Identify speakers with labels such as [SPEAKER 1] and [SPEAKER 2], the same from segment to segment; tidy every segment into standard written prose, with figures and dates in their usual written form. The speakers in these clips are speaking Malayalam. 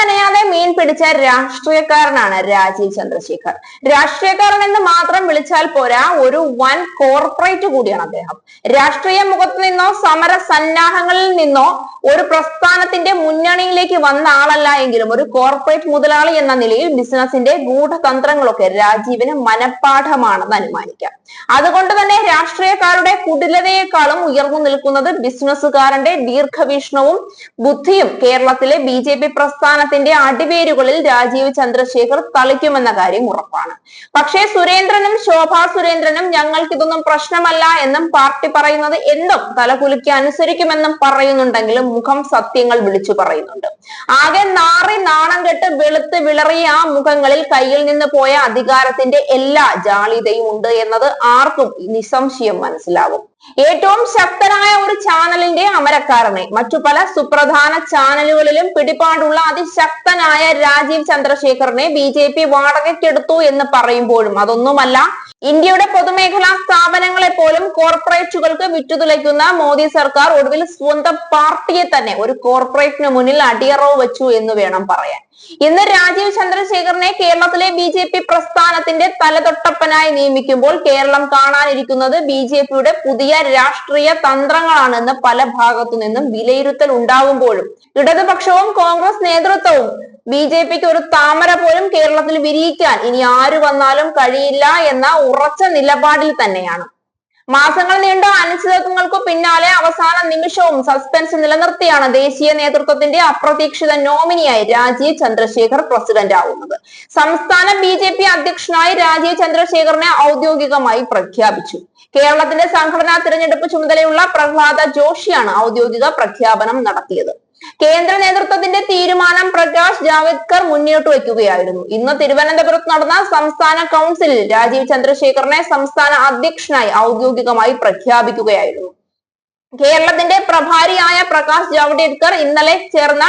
[SPEAKER 1] നനയാതെ മീൻ പിടിച്ച രാഷ്ട്രീയക്കാരനാണ് രാജീവ് ചന്ദ്രശേഖർ. രാഷ്ട്രീയക്കാരൻ എന്ന് മാത്രം വിളിച്ചാൽ പോരാ, ഒരു വൻ കോർപ്പറേറ്റ് കൂടിയാണ് അദ്ദേഹം. രാഷ്ട്രീയ മുഖത്ത് നിന്നോ സമര സന്നാഹങ്ങളിൽ നിന്നോ ഒരു പ്രസ്ഥാനത്തിന്റെ മുന്നണിയിലേക്ക് വന്ന ആളല്ല എങ്കിലും ഒരു കോർപ്പറേറ്റ് മുതലാളി എന്ന നിലയിൽ ബിസിനസിന്റെ ഗൂഢതന്ത്രങ്ങളൊക്കെ രാജീവിന് മനഃപ്പാഠമാണെന്ന് അനുമാനിക്കാം. അതുകൊണ്ട് തന്നെ രാഷ്ട്രീയക്കാരുടെ കുടിലതയെക്കാളും ഉയർന്നു നിൽക്കുന്നത് ബിസിനസ്സുകാരന്റെ ദീർഘവീക്ഷണവും ബുദ്ധിയും കേരളത്തിലെ BJP പ്രസ്ഥാനത്തിന്റെ അടിവേരുകളിൽ രാജീവ് ചന്ദ്രശേഖർ തളിക്കുമെന്ന കാര്യം ഉറപ്പാണ്. പക്ഷേ സുരേന്ദ്രനും ശോഭാ സുരേന്ദ്രനും ഞങ്ങൾക്കിതൊന്നും പ്രശ്നമല്ല എന്നും പാർട്ടി പറയുന്നത് എന്തും തലകുലുക്കി അനുസരിക്കുമെന്നും പറയുന്നുണ്ടെങ്കിലും മുഖം സത്യങ്ങൾ വിളിച്ചു പറയുന്നുണ്ട്. ആകെ നാറി നാണം കെട്ട് വെളുത്ത് വിളറിയ ആ മുഖങ്ങളിൽ കയ്യിൽ നിന്ന് പോയ അധികാരത്തിന്റെ എല്ലാ ജാളിതയും ഉണ്ട് എന്നത് ആർക്കും നിസ്സംശയം മനസ്സിലാവും. ഏറ്റവും ശക്തനായ ഒരു ചാനലിന്റെ അമരക്കാരനെ മറ്റു പല സുപ്രധാന ചാനലുകളിലും പിടിപാടുള്ള അതിശക്തനായ രാജീവ് ചന്ദ്രശേഖറിനെ BJP വാടകയ്ക്കെടുത്തു എന്ന് പറയുമ്പോഴും അതൊന്നുമല്ല, ഇന്ത്യയുടെ പൊതുമേഖലാ സ്ഥാപനങ്ങളെ പോലും കോർപ്പറേറ്റുകൾക്ക് വിറ്റുതുലയ്ക്കുന്ന മോദി സർക്കാർ ഒടുവിൽ സ്വന്തം പാർട്ടിയെ തന്നെ ഒരു കോർപ്പറേറ്റിന് മുന്നിൽ അടിയറവ് വെച്ചു എന്ന് വേണം പറയാൻ. ഇന്ന് രാജീവ് ചന്ദ്രശേഖറിനെ കേരളത്തിലെ BJP പ്രസ്ഥാനത്തിന്റെ തലതൊട്ടപ്പനായി നിയമിക്കുമ്പോൾ കേരളം കാണാനിരിക്കുന്നത് BJPയുടെ പുതിയ രാഷ്ട്രീയ തന്ത്രങ്ങളാണെന്ന് പല ഭാഗത്തു നിന്നും വിലയിരുത്തൽ ഉണ്ടാകുമ്പോഴും ഇടതുപക്ഷവും കോൺഗ്രസ് നേതൃത്വവും BJPക്ക് ഒരു താമര പോലും കേരളത്തിൽ വിരിയിക്കാൻ ഇനി ആര് വന്നാലും കഴിയില്ല എന്ന ഉറച്ച നിലപാടിൽ തന്നെയാണ്. മാസങ്ങൾ നീണ്ട അനിശ്ചിതത്വങ്ങൾക്കു പിന്നാലെ അവസാന നിമിഷവും സസ്പെൻസ് നിലനിർത്തിയാണ് ദേശീയ നേതൃത്വത്തിന്റെ അപ്രതീക്ഷിത നോമിനിയായി രാജീവ് ചന്ദ്രശേഖർ പ്രസിഡന്റ് ആവുന്നത്. സംസ്ഥാന BJP അധ്യക്ഷനായി രാജീവ് ചന്ദ്രശേഖറിനെ ഔദ്യോഗികമായി പ്രഖ്യാപിച്ചു. കേരളത്തിന്റെ സംഘടനാ തിരഞ്ഞെടുപ്പ് ചുമതലയുള്ള പ്രഹ്ലാദ ജോഷിയാണ് ഔദ്യോഗിക പ്രഖ്യാപനം നടത്തിയത്. കേന്ദ്ര നേതൃത്വത്തിന്റെ തീരുമാനം പ്രകാശ് ജാവ്ദേക്കർ മുന്നോട്ട് വയ്ക്കുകയായിരുന്നു. ഇന്ന് തിരുവനന്തപുരത്ത് നടന്ന സംസ്ഥാന കൗൺസിലിൽ രാജീവ് ചന്ദ്രശേഖറിനെ സംസ്ഥാന അധ്യക്ഷനായി ഔദ്യോഗികമായി പ്രഖ്യാപിക്കുകയായിരുന്നു. കേരളത്തിന്റെ പ്രഭാരിയായ പ്രകാശ് ജാവ്ദേക്കർ ഇന്നലെ ചേർന്ന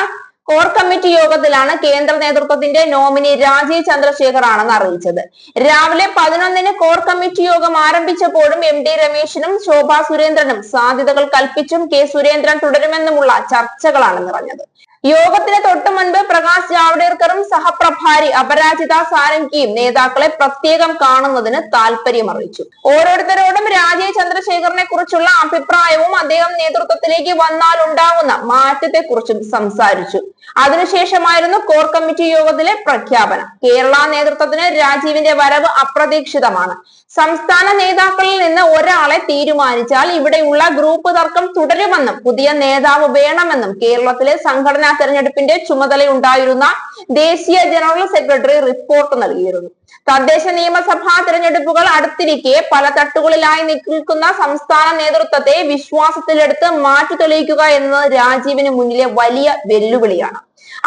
[SPEAKER 1] കോർ കമ്മിറ്റി യോഗത്തിലാണ് കേന്ദ്ര നേതൃത്വത്തിന്റെ നോമിനി രാജീവ് ചന്ദ്രശേഖർ ആണെന്ന് അറിയിച്ചത്. രാവിലെ 11-ന് കോർ കമ്മിറ്റി യോഗം ആരംഭിച്ചപ്പോഴും MD രമേശിനും ശോഭാ സുരേന്ദ്രനും സാധ്യതകൾ കൽപ്പിച്ചും K സുരേന്ദ്രൻ തുടരുമെന്നുമുള്ള ചർച്ചകളാണ് നിറഞ്ഞത്. യോഗത്തിന് തൊട്ടു മുൻപ് പ്രകാശ് ജാവ്ദേക്കറും സഹപ്രഭാരി അപരാജിത സാരംഗിയും നേതാക്കളെ പ്രത്യേകം കാണുന്നതിന് താല്പര്യം അറിയിച്ചു. ഓരോരുത്തരോടും രാജീവ് ചന്ദ്രശേഖറിനെ കുറിച്ചുള്ള അഭിപ്രായവും അദ്ദേഹം നേതൃത്വത്തിലേക്ക് വന്നാൽ ഉണ്ടാകുന്ന മാറ്റത്തെ കുറിച്ചും സംസാരിച്ചു. അതിനുശേഷമായിരുന്നു കോർ കമ്മിറ്റി യോഗത്തിലെ പ്രഖ്യാപനം. കേരള നേതൃത്വത്തിന് രാജീവിന്റെ വരവ് അപ്രതീക്ഷിതമാണ്. സംസ്ഥാന നേതാക്കളിൽ നിന്ന് ഒരാളെ തീരുമാനിച്ചാൽ ഇവിടെയുള്ള ഗ്രൂപ്പ് തർക്കം തുടരുമെന്നും പുതിയ നേതാവ് വേണമെന്നും കേരളത്തിലെ സംഘടനാ തെരഞ്ഞെടുപ്പിന്റെ ചുമതലയുണ്ടായിരുന്ന ദേശീയ ജനറൽ സെക്രട്ടറി റിപ്പോർട്ട് നൽകിയിരുന്നു. തദ്ദേശ നിയമസഭാ തിരഞ്ഞെടുപ്പുകൾ അടുത്തിരിക്കെ പല തട്ടുകളിലായി നിൽക്കുന്ന സംസ്ഥാന നേതൃത്വത്തെ വിശ്വാസത്തിലെടുത്ത് മാറ്റി തെളിയിക്കുക എന്നത് രാജീവിന് മുന്നിലെ വലിയ വെല്ലുവിളിയാണ്.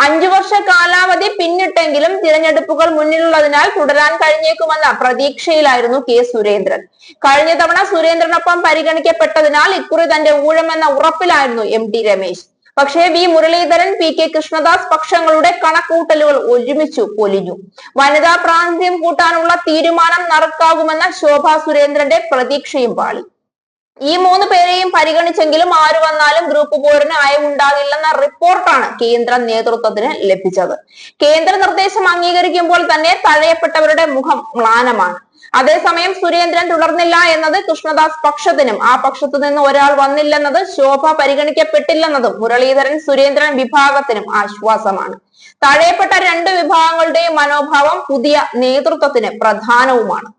[SPEAKER 1] 5 വർഷ കാലാവധി പിന്നിട്ടെങ്കിലും തിരഞ്ഞെടുപ്പുകൾ മുന്നിലുള്ളതിനാൽ തുടരാൻ കഴിഞ്ഞേക്കുമെന്ന പ്രതീക്ഷയിലായിരുന്നു K സുരേന്ദ്രൻ. കഴിഞ്ഞ തവണ സുരേന്ദ്രനൊപ്പം പരിഗണിക്കപ്പെട്ടതിനാൽ ഇക്കുറി തന്റെ ഊഴമെന്ന ഉറപ്പിലായിരുന്നു MD രമേശ്. പക്ഷേ V മുരളീധരൻ, PK കൃഷ്ണദാസ് പക്ഷങ്ങളുടെ കണക്കൂട്ടലുകൾ ഒരുമിച്ചു പൊലിഞ്ഞു. വനിതാ പ്രാതിനിധ്യം കൂട്ടാനുള്ള തീരുമാനം നടക്കാകുമെന്ന ശോഭാ സുരേന്ദ്രന്റെ പ്രതീക്ഷയും പാളി. ഈ 3 പേരെയും പരിഗണിച്ചെങ്കിലും ആര് വന്നാലും ഗ്രൂപ്പ് പോരിന് അയവുണ്ടാകില്ലെന്ന റിപ്പോർട്ടാണ് കേന്ദ്ര നേതൃത്വത്തിന് ലഭിച്ചത്. കേന്ദ്ര നിർദ്ദേശം അംഗീകരിക്കുമ്പോൾ തന്നെ തഴയപ്പെട്ടവരുടെ മുഖം മ്ലാനമാണ്. അതേസമയം സുരേന്ദ്രൻ തുടർന്നില്ല എന്നത് കൃഷ്ണദാസ് പക്ഷത്തിനും ആ പക്ഷത്തു നിന്ന് ഒരാൾ വന്നില്ലെന്നത് ശോഭ പരിഗണിക്കപ്പെട്ടില്ലെന്നതും മുരളീധരൻ സുരേന്ദ്രൻ വിഭാഗത്തിനും ആശ്വാസമാണ്. തഴയപ്പെട്ട 2 വിഭാഗങ്ങളുടെയും മനോഭാവം പുതിയ നേതൃത്വത്തിന് പ്രധാനവുമാണ്.